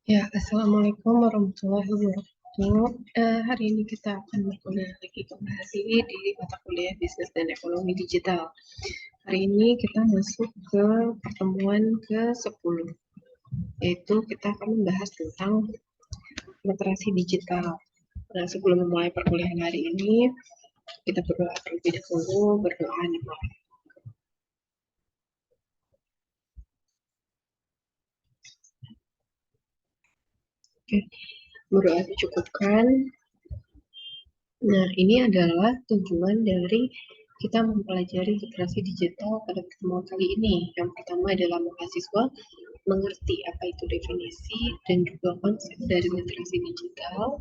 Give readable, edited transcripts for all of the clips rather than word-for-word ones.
Ya, Assalamualaikum warahmatullahi wabarakatuh. Hari ini kita akan berkuliah lagi kembali di mata kuliah Bisnis dan Ekonomi Digital. Hari ini kita masuk ke pertemuan ke-10, yaitu kita akan membahas tentang literasi digital. Nah, sebelum memulai perkuliahan hari ini, kita berdoa terlebih dahulu, berdoa dimulai. Oke, berdoa dicukupkan. Nah, ini adalah tujuan dari kita mempelajari literasi digital pada pertemuan kali ini. Yang pertama adalah mahasiswa mengerti apa itu definisi dan juga konsep dari literasi digital.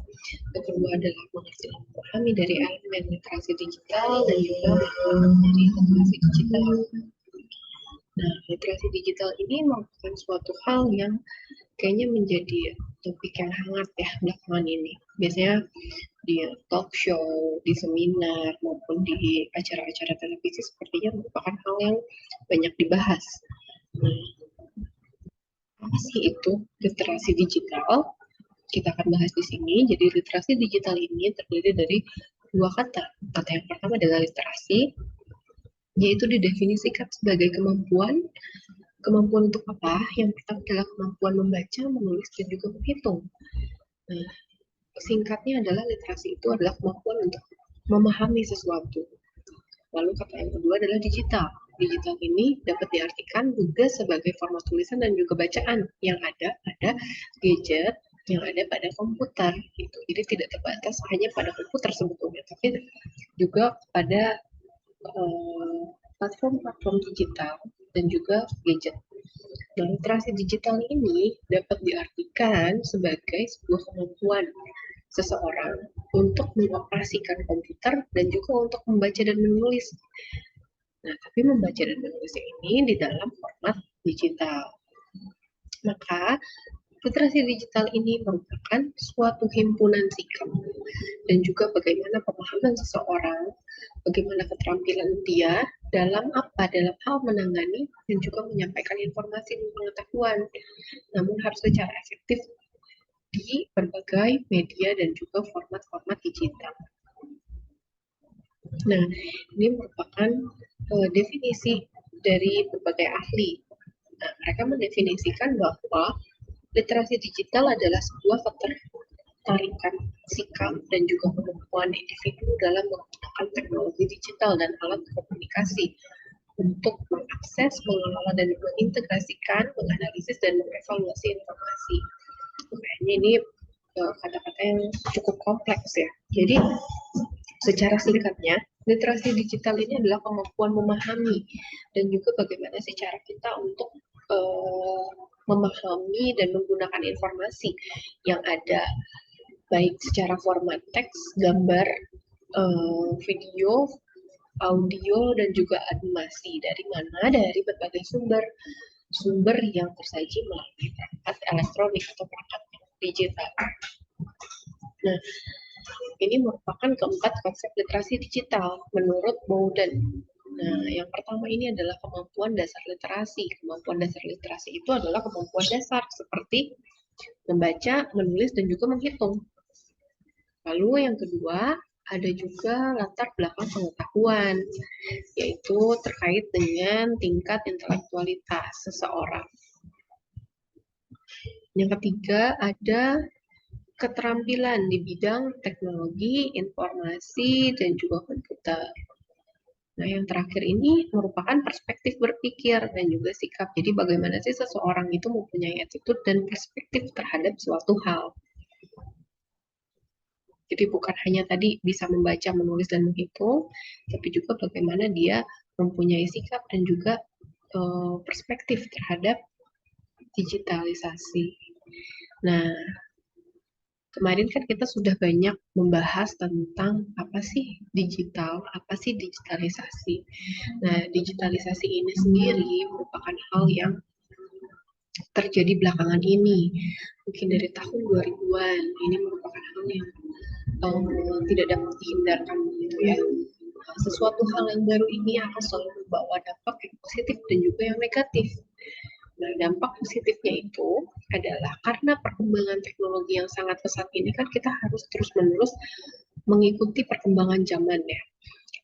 Yang kedua adalah mengerti dan memahami dari elemen literasi digital dan juga mempelajari literasi digital. Nah, literasi digital ini merupakan suatu hal yang kayaknya menjadi topik yang hangat ya belakangan ini. Biasanya di talk show, di seminar, maupun di acara-acara televisi sepertinya merupakan hal yang banyak dibahas. Nah, apa sih itu literasi digital? Kita akan bahas di sini. Jadi literasi digital ini terdiri dari dua kata. Kata yang pertama adalah literasi, yaitu didefinisikan sebagai kemampuan. Kemampuan untuk apa? Yang pertama adalah kemampuan membaca, menulis, dan juga menghitung. Nah, singkatnya adalah literasi itu adalah kemampuan untuk memahami sesuatu. Lalu kata yang kedua adalah digital. Digital ini dapat diartikan juga sebagai format tulisan dan juga bacaan yang ada pada gadget, yang ada pada komputer. Gitu. Jadi tidak terbatas hanya pada komputer sebetulnya, tapi juga pada platform-platform digital dan juga gadget. Nah, literasi digital ini dapat diartikan sebagai sebuah kemampuan seseorang untuk mengoperasikan komputer dan juga untuk membaca dan menulis. Nah, tapi membaca dan menulis ini di dalam format digital. Maka, literasi digital ini merupakan suatu himpunan sikap dan juga bagaimana pemahaman seseorang, bagaimana keterampilan dia dalam apa, dalam hal menangani dan juga menyampaikan informasi dan pengetahuan, namun harus secara efektif di berbagai media dan juga format-format digital. Nah, ini merupakan definisi dari berbagai ahli. Nah, mereka mendefinisikan bahwa literasi digital adalah sebuah ketertarikan sikap dan juga kemampuan individu dalam menggunakan teknologi digital dan alat komunikasi untuk mengakses, mengelola, dan mengintegrasikan, menganalisis, dan mengevaluasi informasi. Kayaknya ini kata-kata yang cukup kompleks ya. Jadi secara singkatnya, literasi digital ini adalah kemampuan memahami dan juga bagaimana sih cara kita untuk memahami dan menggunakan informasi yang ada, baik secara format teks, gambar, video, audio, dan juga animasi. Dari mana? Dari berbagai sumber yang tersaji melalui perangkat elektronik atau perangkat digital. Nah, ini merupakan keempat konsep literasi digital menurut Bowden. Nah, yang pertama ini adalah kemampuan dasar literasi. Kemampuan dasar literasi itu adalah kemampuan dasar seperti membaca, menulis, dan juga menghitung. Lalu yang kedua, ada juga latar belakang pengetahuan, yaitu terkait dengan tingkat intelektualitas seseorang. Yang ketiga, ada keterampilan di bidang teknologi, informasi, dan juga komputer. Nah, yang terakhir ini merupakan perspektif berpikir dan juga sikap. Jadi bagaimana sih seseorang itu mempunyai attitude dan perspektif terhadap suatu hal. Jadi bukan hanya tadi bisa membaca, menulis, dan menghitung, tapi juga bagaimana dia mempunyai sikap dan juga perspektif terhadap digitalisasi. Nah, kemarin kan kita sudah banyak membahas tentang apa sih digital, apa sih digitalisasi. Nah, digitalisasi ini sendiri merupakan hal yang terjadi belakangan ini, mungkin dari tahun 2000-an. Ini merupakan hal yang tidak dapat dihindarkan gitu ya. Sesuatu hal yang baru ini akan selalu membawa dampak yang positif dan juga yang negatif. Nah, dampak positifnya itu adalah karena perkembangan teknologi yang sangat pesat ini kan kita harus terus-menerus mengikuti perkembangan zaman ya.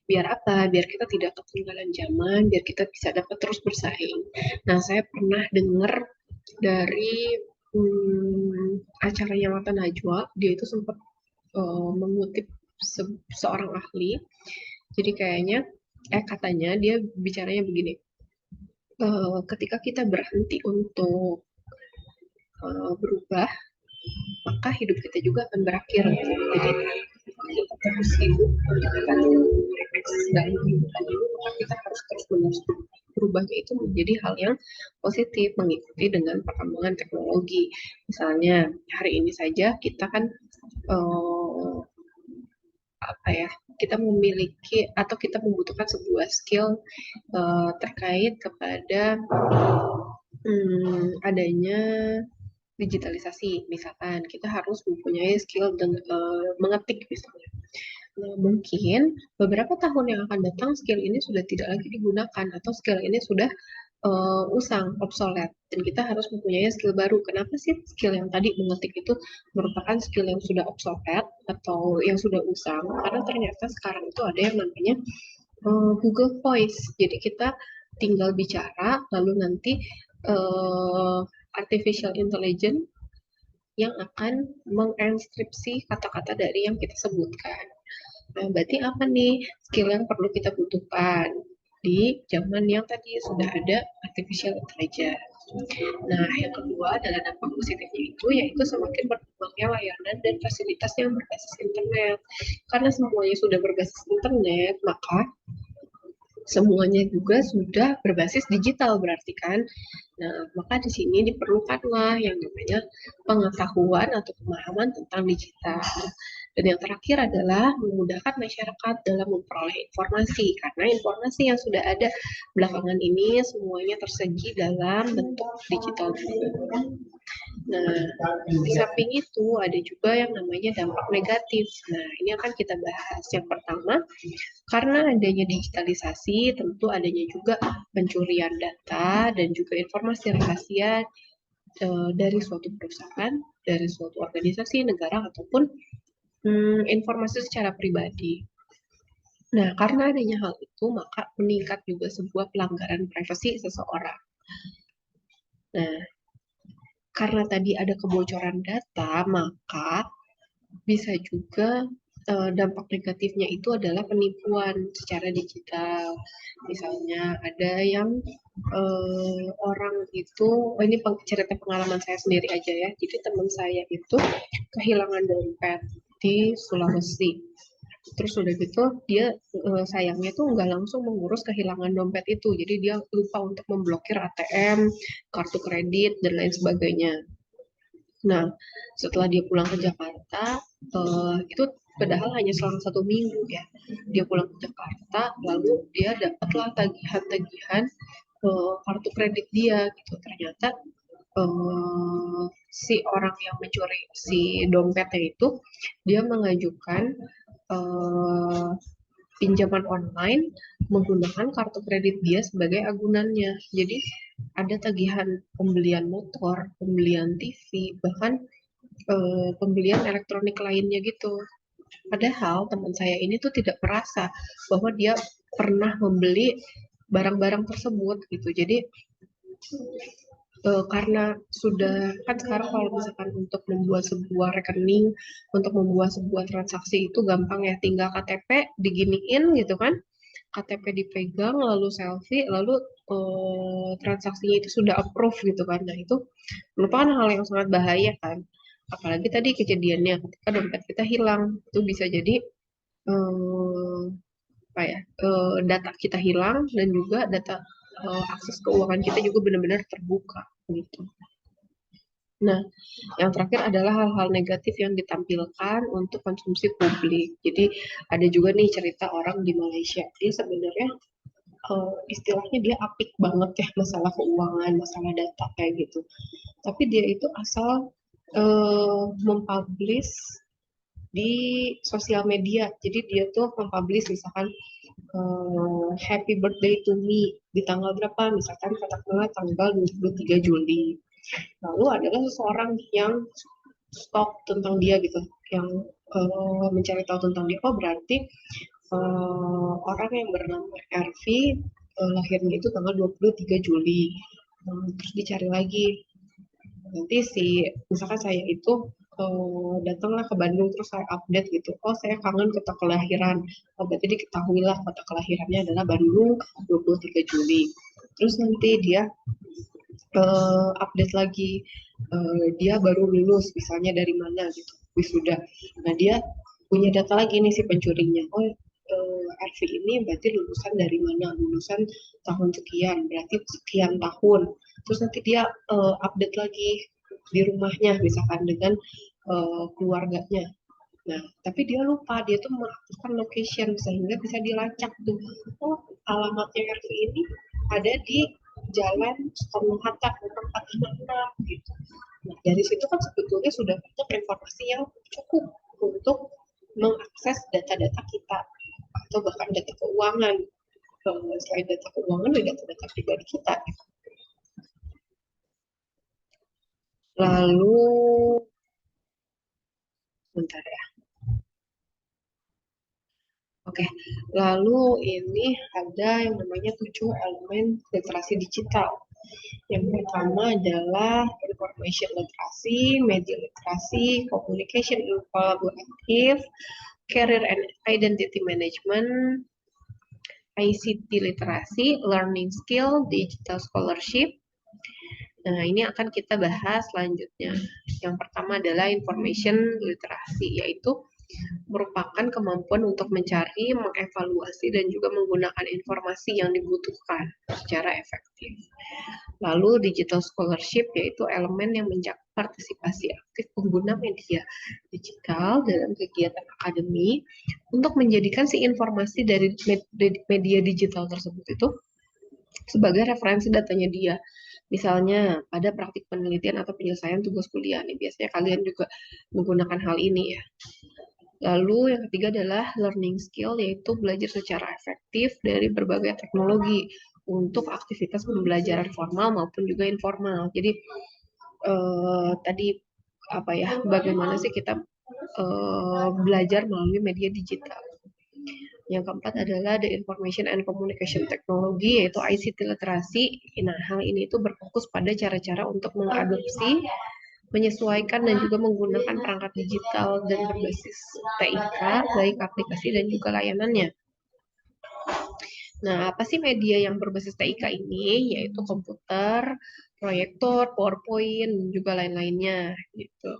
Biar apa? Biar kita tidak ketinggalan zaman, biar kita bisa dapat terus bersaing. Nah, saya pernah dengar dari acaranya Mata Najwa, dia itu sempat mengutip seorang ahli. Jadi katanya dia bicaranya begini, ketika kita berhenti untuk berubah, maka hidup kita juga akan berakhir. Jadi kita terus hidup untuk kita dalam kehidupan ini, maka kita harus terus menerus berubahnya itu menjadi hal yang positif, mengikuti dengan perkembangan teknologi. Misalnya hari ini saja kita kan kita memiliki atau kita membutuhkan sebuah skill terkait kepada adanya digitalisasi. Misalkan kita harus mempunyai skill mengetik misalnya. Nah, mungkin beberapa tahun yang akan datang skill ini sudah tidak lagi digunakan atau skill ini sudah usang, obsolete, dan kita harus mempunyai skill baru. Kenapa sih skill yang tadi mengetik itu merupakan skill yang sudah obsolete atau yang sudah usang? Karena ternyata sekarang itu ada yang namanya Google Voice. Jadi kita tinggal bicara, lalu nanti artificial intelligence yang akan menginskripsi kata-kata dari yang kita sebutkan. Nah, berarti apa nih skill yang perlu kita butuhkan di zaman yang tadi sudah ada artificial intelligence. Nah, yang kedua adalah dampak positifnya itu yaitu semakin berkembangnya layanan dan fasilitas yang berbasis internet. Karena semuanya sudah berbasis internet, maka semuanya juga sudah berbasis digital berarti kan. Nah, maka di sini diperlukanlah yang namanya pengetahuan atau pemahaman tentang digital. Dan yang terakhir adalah memudahkan masyarakat dalam memperoleh informasi, karena informasi yang sudah ada belakangan ini semuanya tersaji dalam bentuk digital juga. Nah, di samping itu ada juga yang namanya dampak negatif. Nah, ini akan kita bahas. Yang pertama, karena adanya digitalisasi, tentu adanya juga pencurian data dan juga informasi rahasia dari suatu perusahaan, dari suatu organisasi, negara, ataupun informasi secara pribadi. Nah, karena adanya hal itu, maka meningkat juga sebuah pelanggaran privasi seseorang. Nah, karena tadi ada kebocoran data, maka bisa juga dampak negatifnya itu adalah penipuan secara digital. Misalnya ada yang orang itu, ini cerita pengalaman saya sendiri aja ya. Jadi teman saya itu kehilangan dompet di Sulawesi. Terus udah gitu dia sayangnya tuh nggak langsung mengurus kehilangan dompet itu. Jadi dia lupa untuk memblokir ATM, kartu kredit, dan lain sebagainya. Nah, setelah dia pulang ke Jakarta, itu padahal hanya selang 1 minggu ya. Dia pulang ke Jakarta, lalu dia dapatlah tagihan-tagihan kartu kredit dia gitu. Ternyata si orang yang mencuri si dompetnya itu, dia mengajukan pinjaman online menggunakan kartu kredit dia sebagai agunannya. Jadi ada tagihan pembelian motor, pembelian TV, bahkan pembelian elektronik lainnya gitu. Padahal teman saya ini tuh tidak merasa bahwa dia pernah membeli barang-barang tersebut gitu. Jadi karena sudah kan sekarang kalau misalkan untuk membuat sebuah rekening, untuk membuat sebuah transaksi itu gampang ya, tinggal KTP diginiin gitu kan, KTP dipegang lalu selfie lalu transaksinya itu sudah approve gitu kan. Nah, itu merupakan hal yang sangat bahaya kan. Apalagi tadi kejadiannya ketika dompet kita hilang, itu bisa jadi data kita hilang dan juga data akses keuangan kita juga benar-benar terbuka gitu. Nah, yang terakhir adalah hal-hal negatif yang ditampilkan untuk konsumsi publik. Jadi ada juga nih cerita orang di Malaysia. Dia sebenarnya istilahnya dia apik banget ya masalah keuangan, masalah data kayak gitu. Tapi dia itu asal mempublish di sosial media. Jadi dia tuh mempublish misalkan happy birthday to me di tanggal berapa, misalkan katakanlah tanggal 23 Juli. Lalu adalah seseorang yang stok tentang dia gitu, yang mencari tahu tentang dia. Oh berarti orang yang bernama RV lahirnya itu tanggal 23 Juli. Terus dicari lagi. Nanti misalkan saya itu datanglah ke Bandung terus saya update gitu. Oh saya kangen kota kelahiran. Oh, berarti diketahuilah kota kelahirannya adalah Bandung 23 Juli. Terus nanti dia update lagi. Dia baru lulus misalnya dari mana gitu, wisuda. Nah dia punya data lagi nih si pencurinya. Oh RV ini berarti lulusan dari mana, lulusan tahun sekian, berarti sekian tahun. Terus nanti dia update lagi di rumahnya misalkan dengan keluarganya. Nah, tapi dia lupa, dia tuh mengaktifkan location sehingga bisa dilacak tuh. Oh, alamatnya RV ini ada di Jalan Soekarno-Hatta nomor 456 gitu. Nah, dari situ kan sebetulnya sudah banyak informasi yang cukup untuk mengakses data-data kita atau bahkan data keuangan. Selain data keuangan, ada data-data pribadi kita. Gitu. Lalu, bentar ya. Oke, lalu ini ada yang namanya 7 elemen literasi digital. Yang pertama adalah information literasi, media literasi, communication and collaborative, career and identity management, ICT literasi, learning skill, digital scholarship. Nah, ini akan kita bahas selanjutnya. Yang pertama adalah information literasi, yaitu merupakan kemampuan untuk mencari, mengevaluasi, dan juga menggunakan informasi yang dibutuhkan secara efektif. Lalu digital scholarship yaitu elemen yang mencakup partisipasi aktif pengguna media digital dalam kegiatan akademi untuk menjadikan si informasi dari media digital tersebut itu sebagai referensi datanya dia. Misalnya pada praktik penelitian atau penyelesaian tugas kuliah nih, biasanya kalian juga menggunakan hal ini ya. Lalu yang ketiga adalah learning skill, yaitu belajar secara efektif dari berbagai teknologi untuk aktivitas pembelajaran formal maupun juga informal. Jadi tadi apa ya, bagaimana sih kita belajar melalui media digital. Yang keempat adalah the information and communication technology, yaitu ICT literasi. Nah, hal ini itu berfokus pada cara-cara untuk mengadopsi, menyesuaikan dan juga menggunakan perangkat digital dan berbasis TIK, baik aplikasi dan juga layanannya. Nah, apa sih media yang berbasis TIK ini? Yaitu komputer, proyektor, PowerPoint, dan juga lain-lainnya gitu.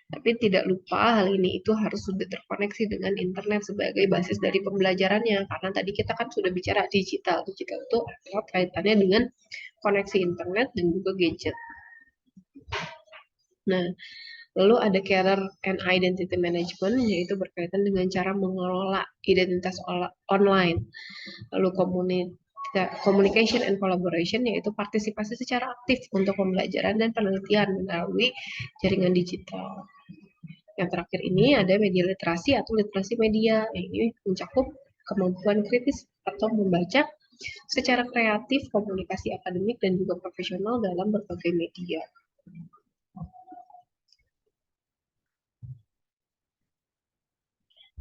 Tapi tidak lupa hal ini itu harus sudah terkoneksi dengan internet sebagai basis dari pembelajarannya. Karena tadi kita kan sudah bicara digital. Digital itu erat kaitannya dengan koneksi internet dan juga gadget. Nah, lalu ada career and identity management, yaitu berkaitan dengan cara mengelola identitas online. Lalu communication and collaboration, yaitu partisipasi secara aktif untuk pembelajaran dan penelitian melalui jaringan digital. Yang terakhir ini ada media literasi atau literasi media. Ini mencakup kemampuan kritis atau membaca secara kreatif, komunikasi akademik dan juga profesional dalam berbagai media.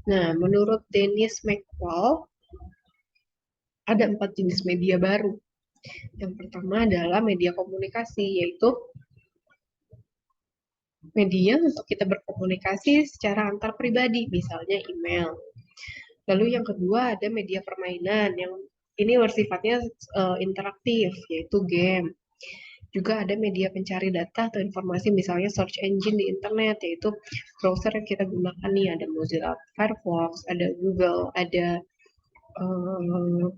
Nah, menurut Dennis McCall, ada 4 jenis media baru. Yang pertama adalah media komunikasi, yaitu media untuk kita berkomunikasi secara antar pribadi, misalnya email. Lalu yang kedua ada media permainan, yang ini bersifatnya interaktif, yaitu game. Juga ada media pencari data atau informasi, misalnya search engine di internet, yaitu browser yang kita gunakan nih, ada Mozilla Firefox, ada Google, ada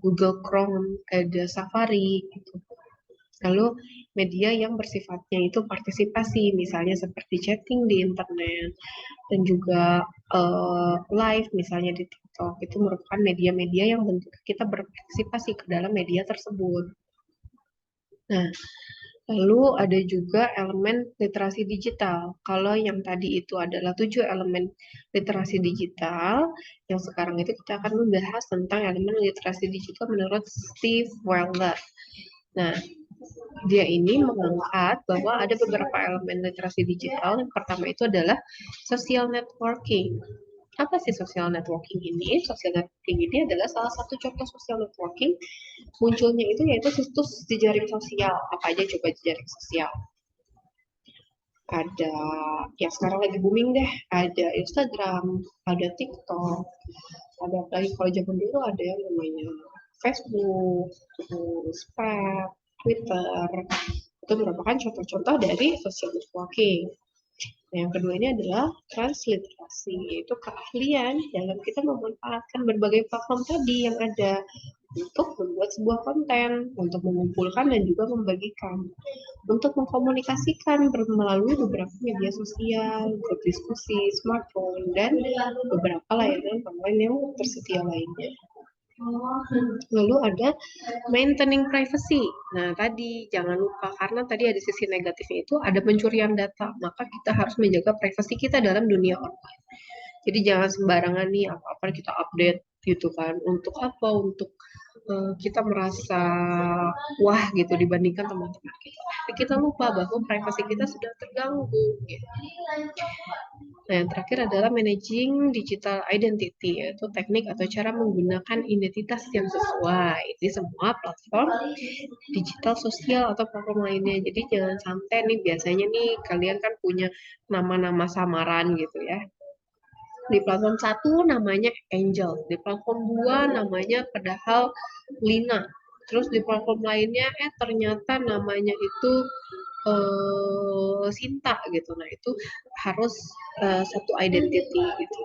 Google Chrome, ada Safari gitu. Lalu media yang bersifatnya itu partisipasi, misalnya seperti chatting di internet dan juga live misalnya di TikTok, itu merupakan media-media yang bentuk kita berpartisipasi ke dalam media tersebut. Nah, Lalu ada juga elemen literasi digital. Kalau yang tadi itu adalah 7 elemen literasi digital, yang sekarang itu kita akan membahas tentang elemen literasi digital menurut Steve Weller. Nah, dia ini mengangkat bahwa ada beberapa elemen literasi digital. Yang pertama itu adalah social networking. Apa sih social networking ini? Social networking ini adalah salah satu contoh social networking. Munculnya itu yaitu situs jejaring sosial. Apa aja coba jejaring sosial? Ada yang sekarang lagi booming deh, ada Instagram, ada TikTok, ada lagi kalau zaman dulu ada yang namanya Facebook, terus Snap, Twitter. Itu merupakan contoh-contoh dari social networking. Nah, yang kedua ini adalah transliterasi, yaitu keahlian dalam kita memanfaatkan berbagai platform tadi yang ada untuk membuat sebuah konten, untuk mengumpulkan dan juga membagikan, untuk mengkomunikasikan melalui beberapa media sosial, berdiskusi, smartphone, dan beberapa layanan online yang tersedia lainnya. Lalu ada maintaining privacy. Nah, tadi jangan lupa karena tadi ada sisi negatifnya itu ada pencurian data, maka kita harus menjaga privasi kita dalam dunia online. Jadi jangan sembarangan nih apa-apa kita update gitu kan. Untuk apa? Untuk kita merasa wah gitu dibandingkan teman-teman kita. Tapi kita lupa bahwa privasi kita sudah terganggu gitu. Nah, yang terakhir adalah managing digital identity, yaitu teknik atau cara menggunakan identitas yang sesuai di semua platform digital sosial atau platform lainnya. Jadi jangan sampai nih, biasanya nih kalian kan punya nama-nama samaran gitu ya. Di platform satu namanya Angel, di platform 2 namanya padahal Lina. Terus di platform lainnya ternyata namanya itu Sinta gitu. Nah, itu harus satu identity gitu.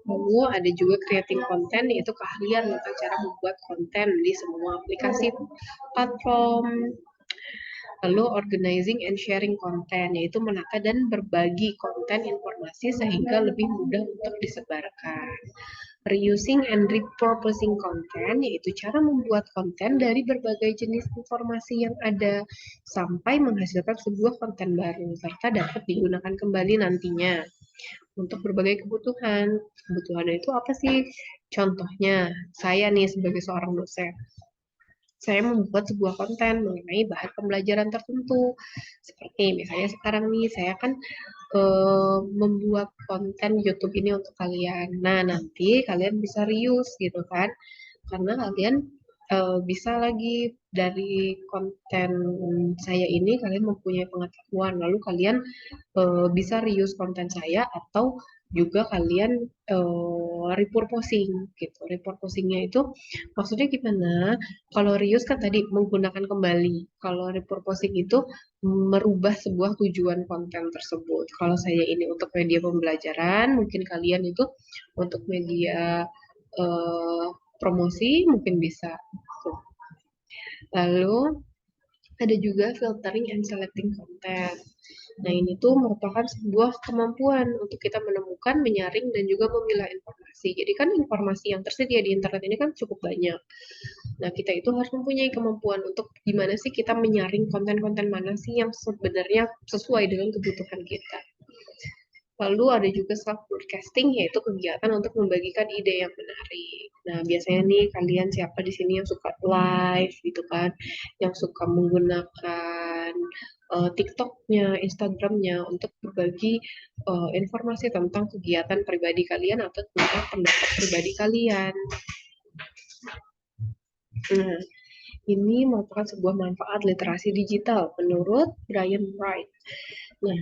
Lalu ada juga creating content, yaitu keahlian tentang cara membuat konten di semua aplikasi platform. Lalu organizing and sharing content, yaitu menata dan berbagi konten informasi sehingga lebih mudah untuk disebarkan. Reusing and repurposing content, yaitu cara membuat konten dari berbagai jenis informasi yang ada sampai menghasilkan sebuah konten baru serta dapat digunakan kembali nantinya untuk berbagai kebutuhan. Kebutuhannya itu apa sih? Contohnya, saya nih sebagai seorang dosen, saya membuat sebuah konten mengenai bahan pembelajaran tertentu. Seperti misalnya sekarang nih, saya kan membuat konten YouTube ini untuk kalian. Nah, nanti kalian bisa reuse gitu kan. Karena kalian bisa lagi dari konten saya ini kalian mempunyai pengetahuan, lalu kalian bisa reuse konten saya atau juga kalian repurposing gitu. Repurposingnya itu maksudnya gimana? Kalau reuse kan tadi menggunakan kembali. Kalau repurposing itu merubah sebuah tujuan konten tersebut. Kalau saya ini untuk media pembelajaran, mungkin kalian itu untuk media eh, promosi mungkin bisa. Lalu ada juga filtering and selecting content. Nah, ini tuh merupakan sebuah kemampuan untuk kita menemukan, menyaring, dan juga memilah informasi. Jadi kan informasi yang tersedia di internet ini kan cukup banyak. Nah, kita itu harus mempunyai kemampuan untuk gimana sih kita menyaring konten-konten mana sih yang sebenarnya sesuai dengan kebutuhan kita. Lalu ada juga self broadcasting, yaitu kegiatan untuk membagikan ide yang menarik. Nah, biasanya nih kalian siapa di sini yang suka live gitu kan, yang suka menggunakan TikTok-nya, Instagram-nya untuk berbagi informasi tentang kegiatan pribadi kalian atau tentang pendapat pribadi kalian. Nah, ini merupakan sebuah manfaat literasi digital menurut Brian Wright. Nah,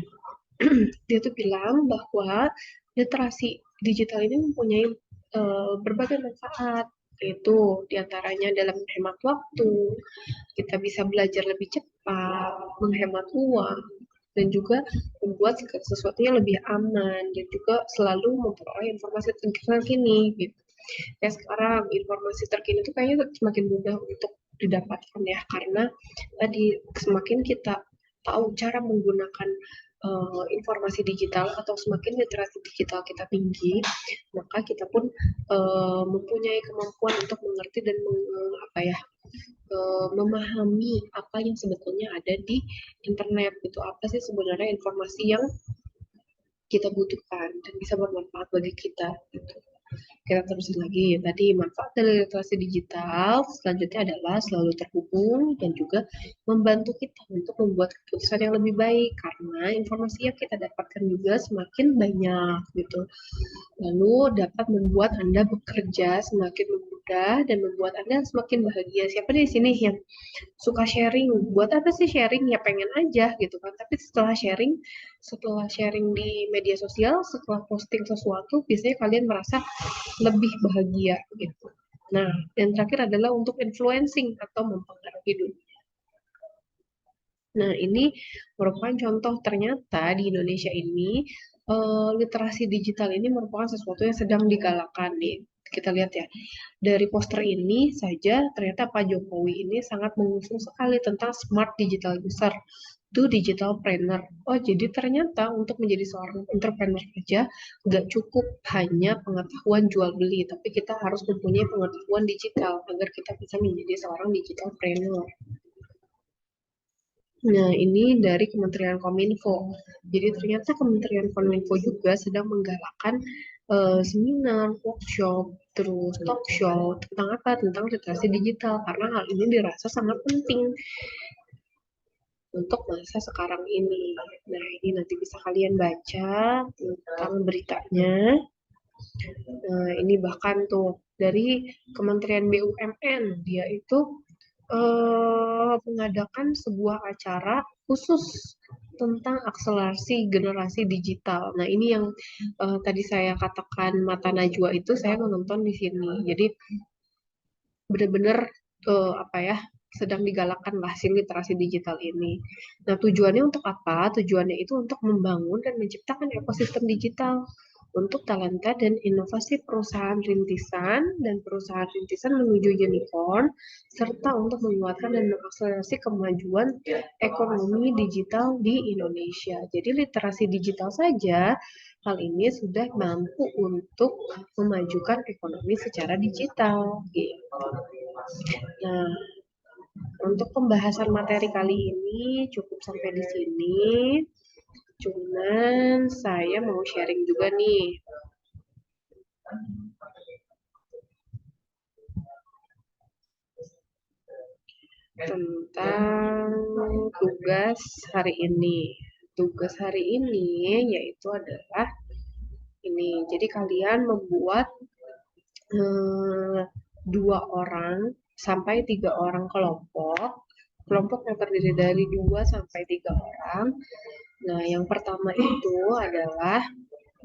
dia tuh bilang bahwa literasi digital ini mempunyai berbagai manfaat, yaitu diantaranya dalam menghemat waktu, kita bisa belajar lebih cepat, menghemat uang, dan juga membuat sesuatunya lebih aman, dan juga selalu memperoleh informasi terkini gitu. Ya sekarang informasi terkini itu kayaknya semakin mudah untuk didapatkan ya, karena tadi semakin kita tahu cara menggunakan informasi digital atau semakin literasi digital kita tinggi, maka kita pun mempunyai kemampuan untuk mengerti dan memahami apa yang sebetulnya ada di internet. Itu apa sih sebenarnya informasi yang kita butuhkan dan bisa bermanfaat bagi kita gitu. Kita terusin lagi. Tadi manfaat dari literasi digital selanjutnya adalah selalu terhubung dan juga membantu kita untuk membuat keputusan yang lebih baik karena informasi yang kita dapatkan juga semakin banyak gitu. Lalu dapat membuat Anda bekerja semakin mudah dan membuat Anda semakin bahagia. Siapa di sini yang suka sharing? Buat apa sih sharing? Ya pengen aja gitu kan. Tapi setelah sharing di media sosial, setelah posting sesuatu, biasanya kalian merasa lebih bahagia gitu. Nah, yang terakhir adalah untuk influencing atau mempengaruhi dunia. Nah, ini merupakan contoh ternyata di Indonesia ini literasi digital ini merupakan sesuatu yang sedang digalakkan nih. Kita lihat ya, dari poster ini saja ternyata Pak Jokowi ini sangat mengusung sekali tentang smart digital user to digital planner. Oh, jadi ternyata untuk menjadi seorang entrepreneur saja nggak cukup hanya pengetahuan jual beli, tapi kita harus mempunyai pengetahuan digital agar kita bisa menjadi seorang digital planner. Nah, ini dari Kementerian Kominfo. Jadi ternyata Kementerian Kominfo juga sedang menggalakkan seminar, workshop, terus talk show tentang apa? Tentang literasi digital karena hal ini dirasa sangat penting untuk masa sekarang ini. Nah, ini nanti bisa kalian baca tentang beritanya. Nah, ini bahkan tuh dari Kementerian BUMN, dia itu mengadakan sebuah acara khusus tentang akselerasi generasi digital. Nah, ini yang tadi saya katakan mata najwa itu saya menonton di sini. Jadi benar-benar sedang digalakkan lah si literasi digital ini. Nah, tujuannya untuk apa? Tujuannya itu untuk membangun dan menciptakan ekosistem digital untuk talenta dan inovasi perusahaan rintisan dan perusahaan rintisan menuju unicorn, serta untuk menguatkan dan mengakselerasi kemajuan ekonomi digital di Indonesia. Jadi literasi digital saja hal ini sudah mampu untuk memajukan ekonomi secara digital. Gitu. Nah, untuk pembahasan materi kali ini cukup sampai di sini. Cuman saya mau sharing juga nih. Tentang tugas hari ini. Tugas hari ini yaitu adalah ini. Jadi kalian membuat 2 orang sampai 3 orang kelompok. Kelompok yang terdiri dari 2 sampai 3 orang. Nah, yang pertama itu adalah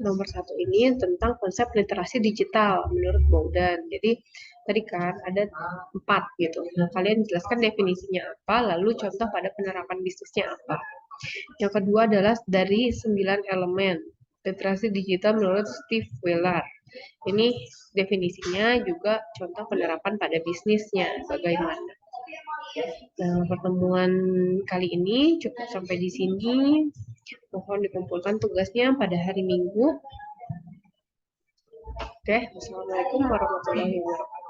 nomor 1 ini tentang konsep literasi digital menurut Bowden. Jadi tadi kan ada 4 gitu. Nah, kalian jelaskan definisinya apa, lalu contoh pada penerapan bisnisnya apa. Yang kedua adalah dari 9 elemen literasi digital menurut Steve Wheeler. Ini definisinya juga contoh penerapan pada bisnisnya bagaimana. Nah, pertemuan kali ini cukup sampai di sini. Mohon dikumpulkan tugasnya pada hari Minggu. Oke, wassalamualaikum warahmatullahi wabarakatuh.